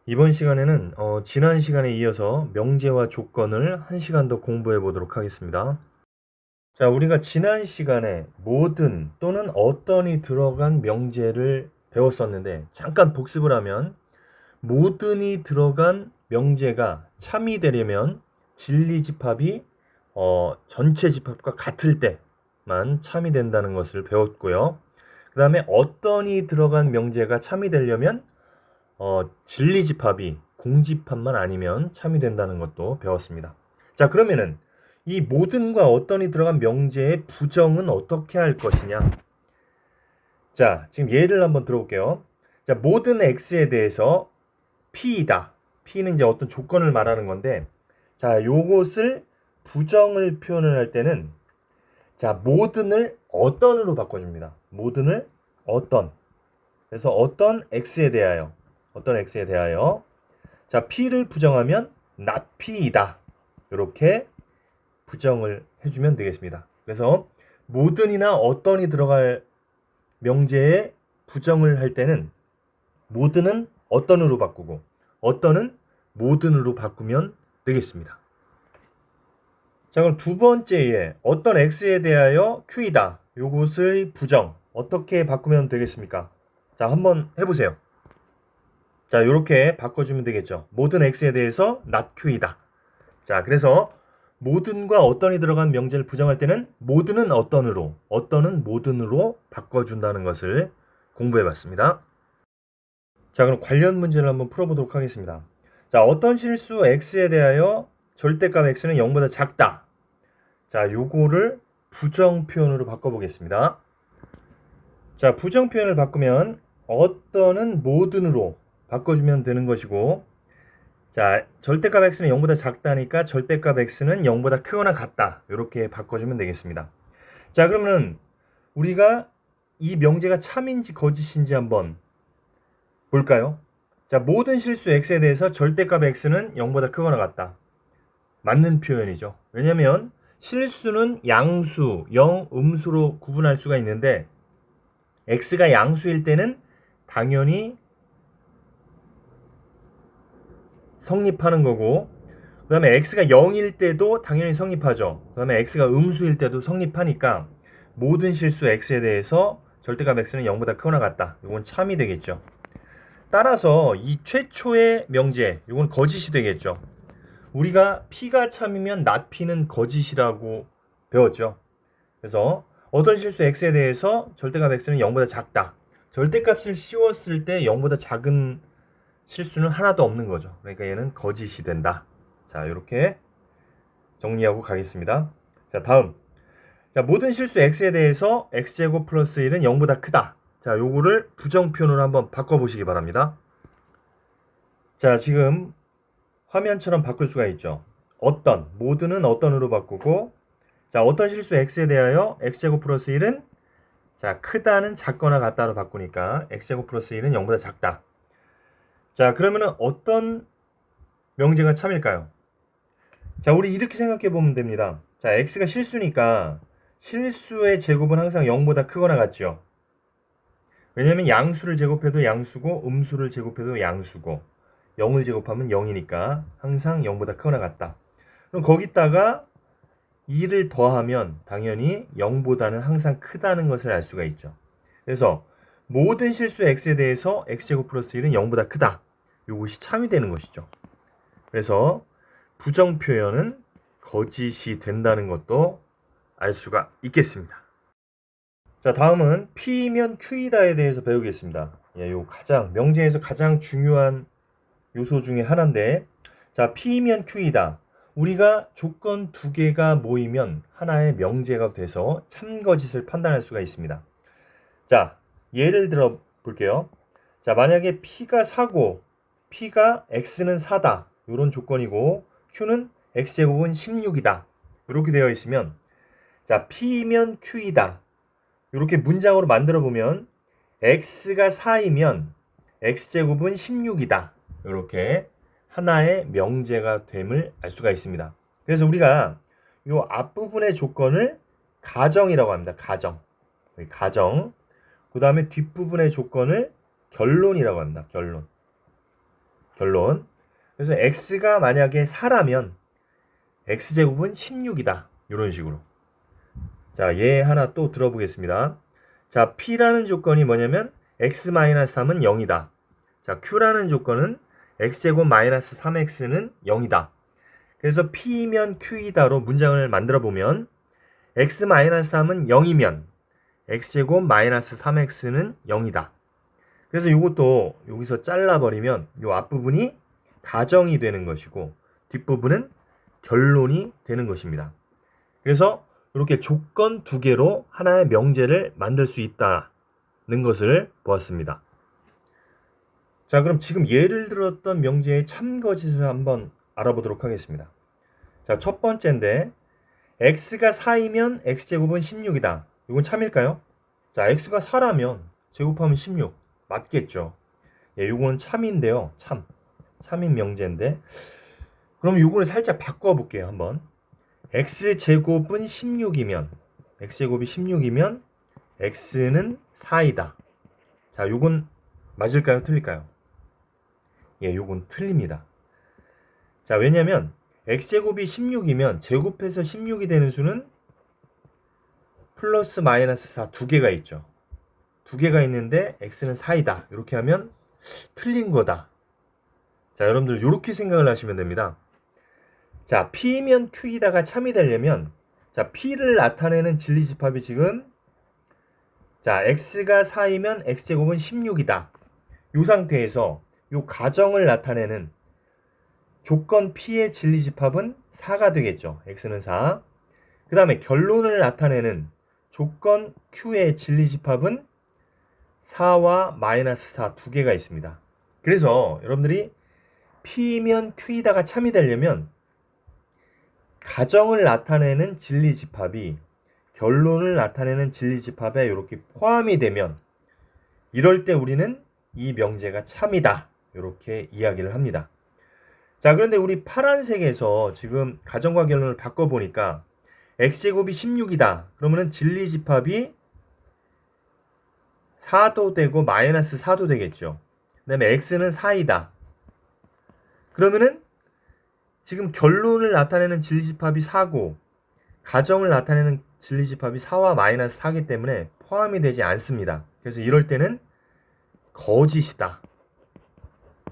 이번 시간에는 지난 시간에 이어서 명제와 조건을 1시간 더 공부해 보도록 하겠습니다. 자, 우리가 지난 시간에 모든 또는 어떤이 들어간 명제를 배웠었는데 잠깐 복습을 하면 모든이 들어간 명제가 참이 되려면 진리집합이 전체 집합과 같을 때만 참이 된다는 것을 배웠고요. 그 다음에 어떤이 들어간 명제가 참이 되려면 진리집합이 공집합만 아니면 참이 된다는 것도 배웠습니다. 자, 그러면은 이 모든과 어떤이 들어간 명제의 부정은 어떻게 할 것이냐? 자, 지금 예를 한번 들어볼게요. 자, 모든 x에 대해서 p이다. p는 이제 어떤 조건을 말하는 건데, 자, 요것을 부정을 표현을 할 때는 자, 모든을 어떤으로 바꿔줍니다. 모든을 어떤. 그래서 어떤 x에 대하여 자, p를 부정하면 not p이다. 이렇게 부정을 해주면 되겠습니다. 그래서 모든이나 어떤이 들어갈 명제에 부정을 할 때는 모든은 어떤으로 바꾸고 어떤은 모든으로 바꾸면 되겠습니다. 자, 그럼 두 번째에 어떤 x에 대하여 q이다. 요것의 부정 어떻게 바꾸면 되겠습니까? 자, 한번 해보세요. 자, 이렇게 바꿔주면 되겠죠. 모든 x에 대해서 not q이다. 자, 그래서 모든과 어떤이 들어간 명제를 부정할 때는 모든은 어떤으로, 어떤은 모든으로 바꿔준다는 것을 공부해봤습니다. 자, 그럼 관련 문제를 한번 풀어보도록 하겠습니다. 자, 어떤 실수 x에 대하여 절대값 x는 0보다 작다. 자, 요거를 부정 표현으로 바꿔보겠습니다. 자, 부정 표현을 바꾸면 어떤은 모든으로 바꿔주면 되는 것이고, 자, 절대값 x는 0보다 작다니까 절대값 x는 0보다 크거나 같다. 이렇게 바꿔주면 되겠습니다. 자, 그러면 우리가 이 명제가 참인지 거짓인지 한번 볼까요? 자, 모든 실수 x에 대해서 절대값 x는 0보다 크거나 같다. 맞는 표현이죠. 왜냐면 실수는 양수, 영, 음수로 구분할 수가 있는데 x가 양수일 때는 당연히 성립하는 거고, 그 다음에 x가 0일 때도 당연히 성립하죠. 그 다음에 x가 음수일 때도 성립하니까 모든 실수 x에 대해서 절대값 x는 0보다 크거나 같다. 이건 참이 되겠죠. 따라서 이 최초의 명제, 이건 거짓이 되겠죠. 우리가 p가 참이면 not p는 거짓이라고 배웠죠. 그래서 어떤 실수 x에 대해서 절대값 x는 0보다 작다. 절대값을 씌웠을 때 0보다 작은 실수는 하나도 없는 거죠. 그러니까 얘는 거짓이 된다. 자, 이렇게 정리하고 가겠습니다. 자, 다음. 자, 모든 실수 x에 대해서 x제곱 플러스 1은 0보다 크다. 자, 요거를 부정 표현으로 한번 바꿔보시기 바랍니다. 자, 지금 화면처럼 바꿀 수가 있죠. 어떤, 모든은 어떤으로 바꾸고, 자, 어떤 실수 x에 대하여 x제곱 플러스 1은 자, 크다는 작거나 같다로 바꾸니까 x제곱 플러스 1은 0보다 작다. 자, 그러면은 어떤 명제가 참일까요? 자, 우리 이렇게 생각해 보면 됩니다. 자, x가 실수니까 실수의 제곱은 항상 0보다 크거나 같죠. 왜냐면 양수를 제곱해도 양수고 음수를 제곱해도 양수고 0을 제곱하면 0이니까 항상 0보다 크거나 같다. 그럼 거기다가 2를 더하면 당연히 0보다는 항상 크다는 것을 알 수가 있죠. 그래서 모든 실수 x에 대해서 x제곱 플러스 1은 0보다 크다. 이것이 참이 되는 것이죠. 그래서 부정 표현은 거짓이 된다는 것도 알 수가 있겠습니다. 자, 다음은 P면 Q이다에 대해서 배우겠습니다. 예, 요 명제에서 가장 중요한 요소 중에 하나인데, 자, P면 Q이다. 우리가 조건 두 개가 모이면 하나의 명제가 돼서 참거짓을 판단할 수가 있습니다. 자, 예를 들어 볼게요. 자, 만약에 P가 4고 P가 X는 4다. 이런 조건이고 Q는 X제곱은 16이다. 이렇게 되어 있으면 자, P면 Q이다. 이렇게 문장으로 만들어 보면 X가 4이면 X제곱은 16이다. 이렇게 하나의 명제가 됨을 알 수가 있습니다. 그래서 우리가 이 앞부분의 조건을 가정이라고 합니다. 가정. 그 다음에 뒷부분의 조건을 결론이라고 합니다. 결론. 결론. 그래서 x가 만약에 4라면 x제곱은 16이다. 이런 식으로. 자, 얘 하나 또 들어보겠습니다. 자, P라는 조건이 뭐냐면 x-3은 0이다. 자, Q라는 조건은 x제곱 마이너스 3x는 0이다. 그래서 P면 Q이다로 문장을 만들어 보면 x-3은 0이면 x제곱 마이너스 3x는 0이다. 그래서 이것도 여기서 잘라버리면 이 앞부분이 가정이 되는 것이고 뒷부분은 결론이 되는 것입니다. 그래서 이렇게 조건 두 개로 하나의 명제를 만들 수 있다는 것을 보았습니다. 자, 그럼 지금 예를 들었던 명제의 참거짓을 한번 알아보도록 하겠습니다. 자, 첫 번째인데 x가 4이면 x제곱은 16이다. 이건 참일까요? 자, x가 4라면 제곱하면 16. 맞겠죠? 예, 이건 참인데요. 참인 명제인데 그럼 이거를 살짝 바꿔볼게요. 한번. x제곱은 16이면 x제곱이 16이면 x는 4이다. 자, 요건 맞을까요? 틀릴까요? 예, 요건 틀립니다. 자, 왜냐면 x제곱이 16이면 제곱해서 16이 되는 수는 플러스 마이너스 4 두 개가 있죠. 두 개가 있는데 x는 4이다. 이렇게 하면 틀린 거다. 자, 여러분들 이렇게 생각을 하시면 됩니다. 자, P면 Q이다가 참이 되려면 자, P를 나타내는 진리집합이 지금 자, x가 4이면 x제곱은 16이다. 이 상태에서 이 가정을 나타내는 조건 P의 진리집합은 4가 되겠죠. x는 4. 그 다음에 결론을 나타내는 조건 Q의 진리집합은 4와 마이너스 4 두 개가 있습니다. 그래서 여러분들이 P면 Q이다가 참이 되려면 가정을 나타내는 진리집합이 결론을 나타내는 진리집합에 이렇게 포함이 되면 이럴 때 우리는 이 명제가 참이다. 이렇게 이야기를 합니다. 자, 그런데 우리 파란색에서 지금 가정과 결론을 바꿔보니까 x제곱이 16이다. 그러면은 진리집합이 4도 되고 마이너스 4도 되겠죠. 그 다음에 x는 4이다. 그러면은 지금 결론을 나타내는 진리집합이 4고 가정을 나타내는 진리집합이 4와 마이너스 4이기 때문에 포함이 되지 않습니다. 그래서 이럴 때는 거짓이다.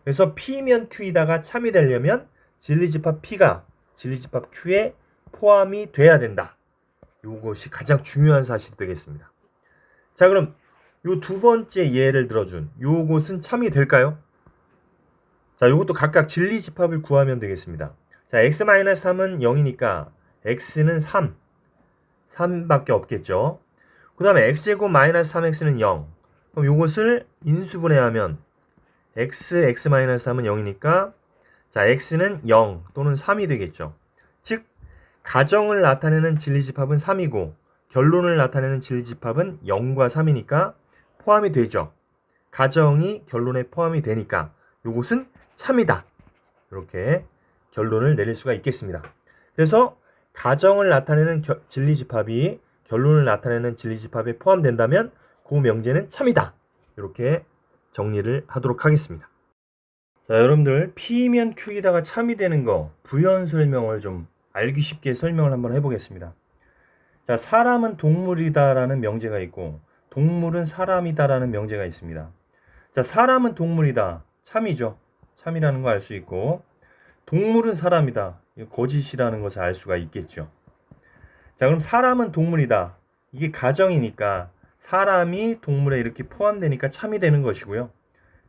그래서 P면 Q이다가 참이 되려면 진리집합 P가 진리집합 Q에 포함이 돼야 된다. 이것이 가장 중요한 사실이 되겠습니다. 자, 그럼 이 두 번째 예를 들어준 요것은 참이 될까요? 자, 이것도 각각 진리집합을 구하면 되겠습니다. 자, x-3은 0이니까 x는 3밖에 없겠죠. 그 다음에 x제곱 마이너스 3x는 0. 그럼 이것을 인수분해하면 x-3은 0이니까 자, x는 0 또는 3이 되겠죠. 즉, 가정을 나타내는 진리집합은 3이고 결론을 나타내는 진리집합은 0과 3이니까 포함이 되죠. 가정이 결론에 포함이 되니까 이것은 참이다. 이렇게 결론을 내릴 수가 있겠습니다. 그래서 가정을 나타내는 진리집합이 결론을 나타내는 진리집합에 포함된다면 그 명제는 참이다. 이렇게 정리를 하도록 하겠습니다. 자, 여러분들 P면 Q이다가 참이 되는 거 부연 설명을 좀 알기 쉽게 설명을 한번 해보겠습니다. 자, 사람은 동물이다라는 명제가 있고 동물은 사람이다라는 명제가 있습니다. 자, 사람은 동물이다. 참이죠. 참이라는 거 알 수 있고 동물은 사람이다. 거짓이라는 것을 알 수가 있겠죠. 자, 그럼 사람은 동물이다. 이게 가정이니까 사람이 동물에 이렇게 포함되니까 참이 되는 것이고요.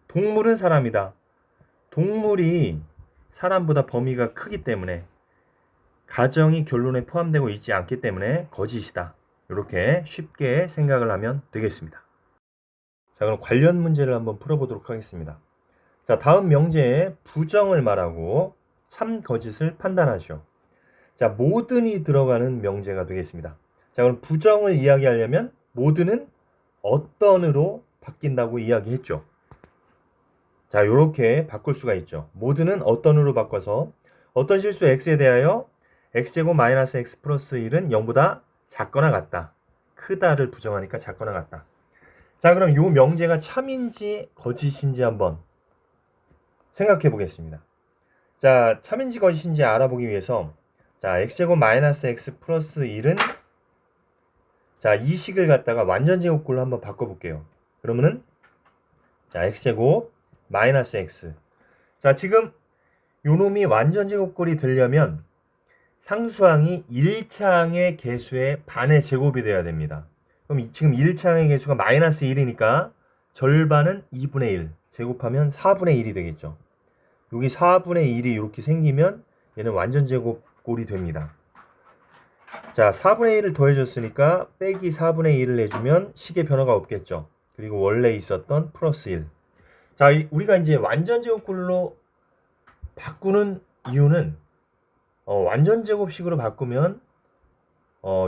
동물은 사람이다. 동물이 사람보다 범위가 크기 때문에 가정이 결론에 포함되고 있지 않기 때문에 거짓이다. 이렇게 쉽게 생각을 하면 되겠습니다. 자, 그럼 관련 문제를 한번 풀어보도록 하겠습니다. 자, 다음 명제에 부정을 말하고 참 거짓을 판단하시오. 자, 모든이 들어가는 명제가 되겠습니다. 자, 그럼 부정을 이야기하려면 모든은 어떤으로 바뀐다고 이야기했죠. 자, 이렇게 바꿀 수가 있죠. 모든은 어떤으로 바꿔서 어떤 실수 x에 대하여 x제곱 마이너스 x 플러스 1은 0보다 작거나 같다. 크다를 부정하니까 작거나 같다. 자, 그럼 이 명제가 참인지 거짓인지 한번 생각해 보겠습니다. 자, 참인지 거짓인지 알아보기 위해서 자, x제곱 마이너스 x 플러스 1은 자, 이 식을 갖다가 완전제곱꼴로 한번 바꿔볼게요. 그러면은 자, x제곱 마이너스 x. 자, 지금 요놈이 완전제곱꼴이 되려면 상수항이 1차항의 개수의 반의 제곱이 돼야 됩니다. 그럼 지금 1차항의 개수가 마이너스 1이니까 절반은 2분의 1 제곱하면 4분의 1이 되겠죠. 여기 4분의 1이 이렇게 생기면 얘는 완전제곱꼴이 됩니다. 자, 4분의 1을 더해줬으니까 빼기 4분의 1을 해주면 식의 변화가 없겠죠. 그리고 원래 있었던 플러스 1. 자, 우리가 이제 완전제곱꼴로 바꾸는 이유는 완전제곱식으로 바꾸면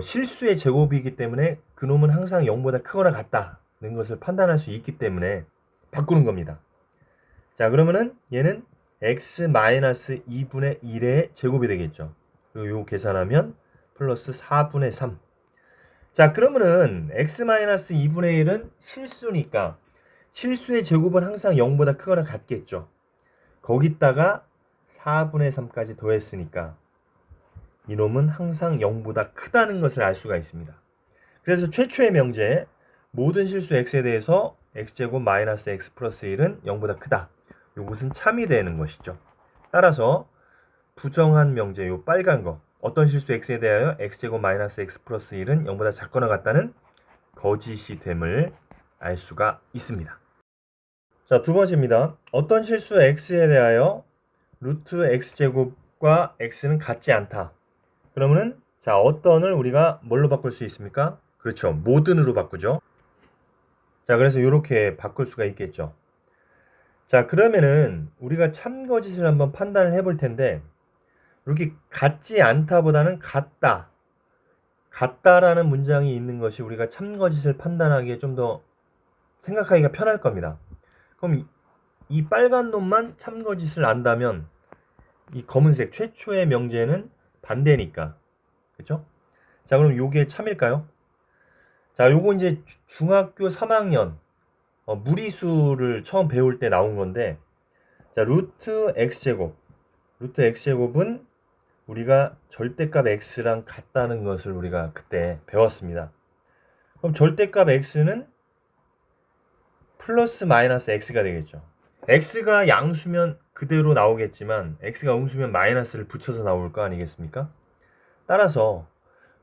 실수의 제곱이기 때문에 그놈은 항상 0보다 크거나 같다는 것을 판단할 수 있기 때문에 바꾸는 겁니다. 자, 그러면은 얘는 x-2분의 1의 제곱이 되겠죠. 그리고 요 계산하면 플러스 4분의 3. 자, 그러면은 x-2분의 1은 실수니까 실수의 제곱은 항상 0보다 크거나 같겠죠. 거기다가 4분의 3까지 더했으니까 이놈은 항상 0보다 크다는 것을 알 수가 있습니다. 그래서 최초의 명제 모든 실수 x에 대해서 x제곱 마이너스 x 플러스 1은 0보다 크다. 요것은 참이 되는 것이죠. 따라서 부정한 명제 요 빨간 거 어떤 실수 x에 대하여 x제곱 마이너스 x 플러스 1은 0보다 작거나 같다는 거짓이 됨을 알 수가 있습니다. 자, 두 번째입니다. 어떤 실수 x에 대하여 루트 x제곱과 x는 같지 않다. 그러면은 자, 어떤을 우리가 뭘로 바꿀 수 있습니까? 그렇죠. 모든으로 바꾸죠. 자, 그래서 이렇게 바꿀 수가 있겠죠. 자, 그러면은 우리가 참거짓을 한번 판단을 해볼 텐데 이렇게 같지 않다보다는 같다. 같다라는 문장이 있는 것이 우리가 참거짓을 판단하기에 좀 더 생각하기가 편할 겁니다. 그럼 이 빨간 놈만 참거짓을 안다면 이 검은색 최초의 명제는 반대니까. 그렇죠? 자, 그럼 요게 참일까요? 자, 요거 이제 중학교 3학년 무리수를 처음 배울 때 나온 건데 자, 루트 x제곱은 우리가 절대값 x랑 같다는 것을 우리가 그때 배웠습니다. 그럼 절대값 x는 플러스 마이너스 x가 되겠죠. x가 양수면 그대로 나오겠지만 x가 음수면 마이너스를 붙여서 나올 거 아니겠습니까? 따라서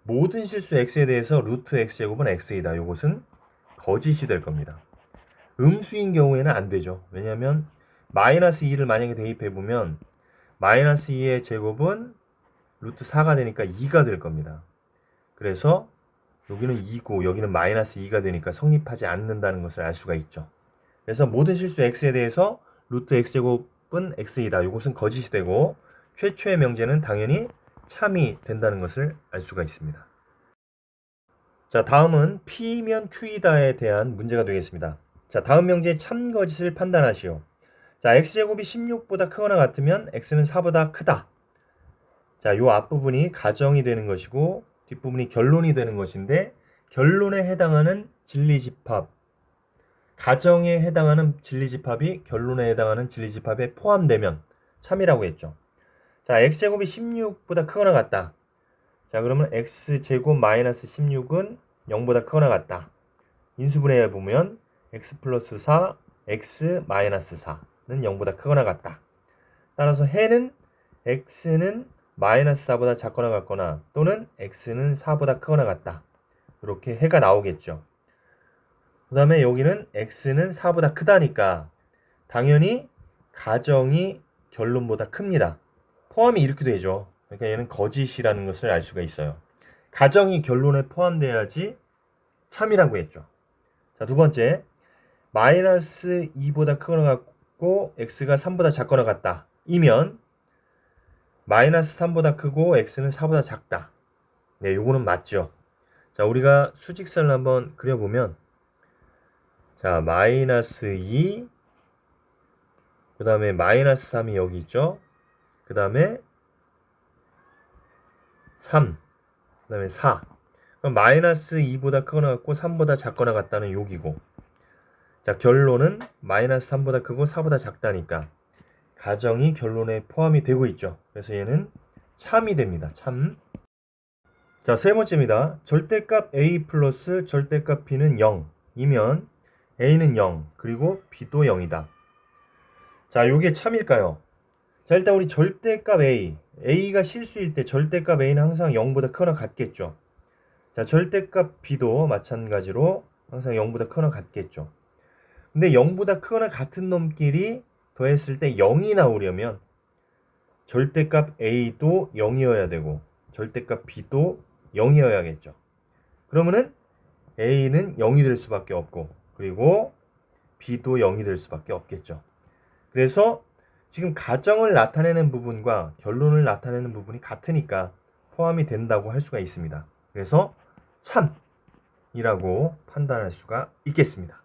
모든 실수 x에 대해서 루트 x제곱은 x이다. 이것은 거짓이 될 겁니다. 음수인 경우에는 안 되죠. 왜냐하면 마이너스 2를 만약에 대입해보면 마이너스 2의 제곱은 루트 4가 되니까 2가 될 겁니다. 그래서 여기는 2고 여기는 마이너스 2가 되니까 성립하지 않는다는 것을 알 수가 있죠. 그래서 모든 실수 x에 대해서 루트 x제곱은 x이다. 이것은 거짓이 되고 최초의 명제는 당연히 참이 된다는 것을 알 수가 있습니다. 자, 다음은 P면 Q이다에 대한 문제가 되겠습니다. 자, 다음 명제의 참거짓을 판단하시오. 자, x제곱이 16보다 크거나 같으면 x는 4보다 크다. 자, 요 앞부분이 가정이 되는 것이고 뒷부분이 결론이 되는 것인데 결론에 해당하는 진리집합, 가정에 해당하는 진리집합이 결론에 해당하는 진리집합에 포함되면 참이라고 했죠. 자, x제곱이 16보다 크거나 같다. 자, 그러면 x제곱 마이너스 16은 0보다 크거나 같다. 인수분해해 보면 x 플러스 4, x 마이너스 4는 0보다 크거나 같다. 따라서 해는 x는 마이너스 4보다 작거나 같거나 또는 x는 4보다 크거나 같다. 이렇게 해가 나오겠죠. 그 다음에 여기는 x는 4보다 크다니까 당연히 가정이 결론보다 큽니다. 포함이 이렇게 되죠. 그러니까 얘는 거짓이라는 것을 알 수가 있어요. 가정이 결론에 포함돼야지 참이라고 했죠. 자, 두 번째, 마이너스 2보다 크거나 같고 x가 3보다 작거나 같다. 이면 마이너스 3보다 크고 x는 4보다 작다. 네, 요거는 맞죠. 자, 우리가 수직선을 한번 그려보면 자, 마이너스 2, 그 다음에 마이너스 3이 여기 있죠. 그 다음에 3, 그 다음에 4. 그럼 마이너스 2보다 크거나 같고 3보다 작거나 같다는 여기고 자, 결론은 마이너스 3보다 크고 4보다 작다니까 가정이 결론에 포함이 되고 있죠. 그래서 얘는 참이 됩니다. 참. 자, 세 번째입니다. 절대값 a 플러스 절대값 b는 0이면 a는 0 그리고 b도 0이다. 자, 요게 참일까요? 자, 일단 우리 절대값 a가 실수일 때 절대값 a는 항상 0보다 크거나 같겠죠. 자, 절대값 b도 마찬가지로 항상 0보다 크거나 같겠죠. 근데 0보다 크거나 같은 놈끼리 더했을 때 0이 나오려면 절대값 a도 0이어야 되고 절대값 b도 0이어야겠죠. 그러면은 a는 0이 될 수밖에 없고 그리고 b도 0이 될 수밖에 없겠죠. 그래서 지금 가정을 나타내는 부분과 결론을 나타내는 부분이 같으니까 포함이 된다고 할 수가 있습니다. 그래서 참이라고 판단할 수가 있겠습니다.